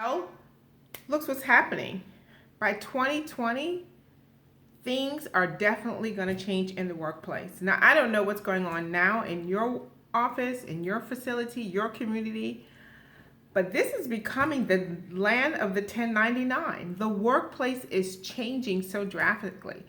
Well, looks what's happening. By 2020, things are definitely going to change in the workplace. Now, I don't know what's going on now in your office, in your facility, your community, but this is becoming the land of the 1099. The workplace is changing so drastically.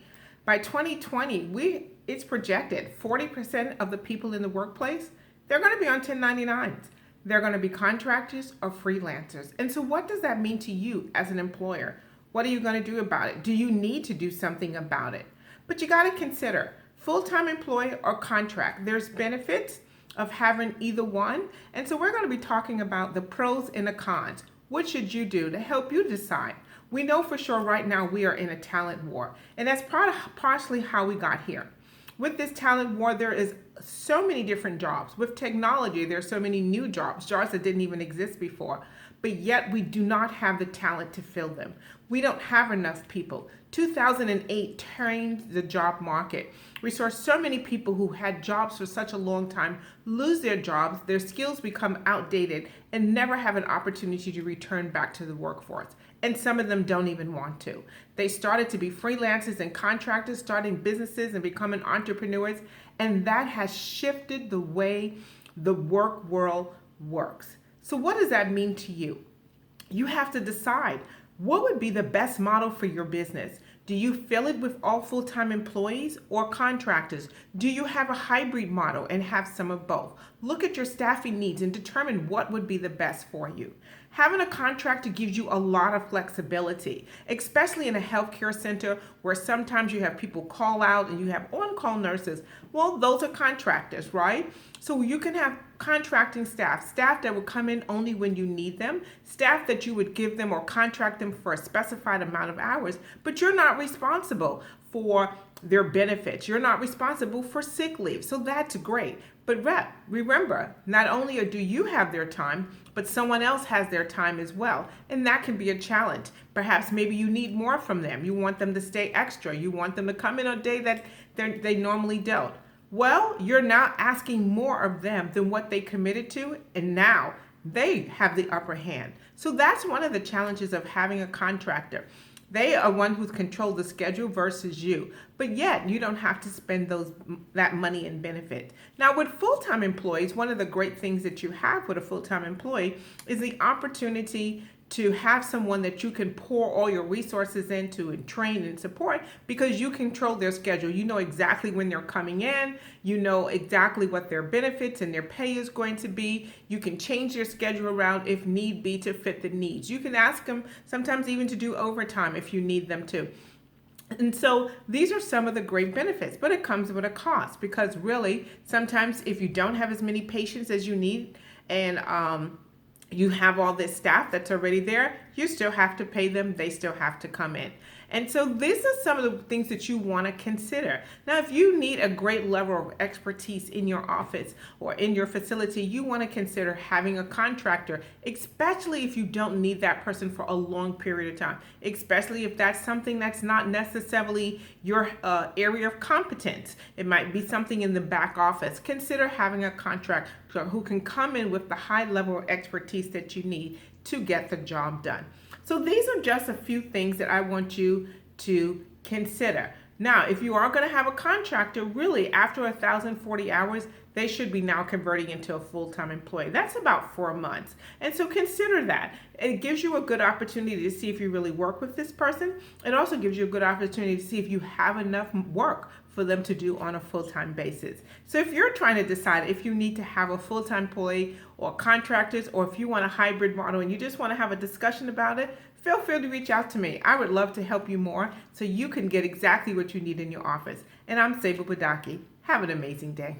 By 2020, it's projected 40% of the people in the workplace, they're going to be on 1099s. They're going to be contractors or freelancers. And so what does that mean to you as an employer? What are you going to do about it? Do you need to do something about it? But you got to consider full-time employee or contract. There's benefits of having either one. And so we're going to be talking about the pros and the cons. What should you do to help you decide? We know for sure right now we are in a talent war. And that's partially how we got here. With this talent war, there is so many different jobs. With technology, there's so many new jobs that didn't even exist before. But yet we do not have the talent to fill them. We don't have enough people. 2008 turned the job market. We saw so many people who had jobs for such a long time lose their jobs, their skills become outdated, and never have an opportunity to return back to the workforce. And some of them don't even want to. They started to be freelancers and contractors, starting businesses and becoming entrepreneurs, and that has shifted the way the work world works. So what does that mean to you? You have to decide what would be the best model for your business. Do you fill it with all full-time employees or contractors? Do you have a hybrid model and have some of both? Look at your staffing needs and determine what would be the best for you. Having a contractor gives you a lot of flexibility, especially in a healthcare center where sometimes you have people call out and you have on-call nurses. Well, those are contractors, right? So you can have contracting staff that will come in only when you need them, staff that you would give them or contract them for a specified amount of hours, but you're not responsible for their benefits. You're not responsible for sick leave. So that's great. But remember, not only do you have their time, but someone else has their time as well. And that can be a challenge. Perhaps maybe you need more from them. You want them to stay extra. You want them to come in a day that they normally don't. Well, you're now asking more of them than what they committed to, and now they have the upper hand. So that's one of the challenges of having a contractor. They are one who's controlled the schedule versus you, but yet you don't have to spend that money in benefit. Now with full-time employees, one of the great things that you have with a full-time employee is the opportunity to have someone that you can pour all your resources into and train and support because you control their schedule. You know exactly when they're coming in. You know exactly what their benefits and their pay is going to be. You can change their schedule around if need be to fit the needs. You can ask them sometimes even to do overtime if you need them to. And so these are some of the great benefits, but it comes with a cost because really sometimes if you don't have as many patients as you need and you have all this staff that's already there, you still have to pay them, they still have to come in. And so these are some of the things that you want to consider. Now, if you need a great level of expertise in your office or in your facility, you want to consider having a contractor, especially if you don't need that person for a long period of time, especially if that's something that's not necessarily your area of competence. It might be something in the back office. Consider having a contractor who can come in with the high level of expertise that you need to get the job done. So these are just a few things that I want you to consider. Now, if you are going to have a contractor, really after 1,040 hours, they should be now converting into a full-time employee. That's about 4 months. And so consider that. It gives you a good opportunity to see if you really work with this person. It also gives you a good opportunity to see if you have enough work for them to do on a full-time basis. So if you're trying to decide if you need to have a full-time employee or contractors, or if you want a hybrid model and you just want to have a discussion about it, feel free to reach out to me. I would love to help you more so you can get exactly what you need in your office. And I'm Saba Badaki. Have an amazing day.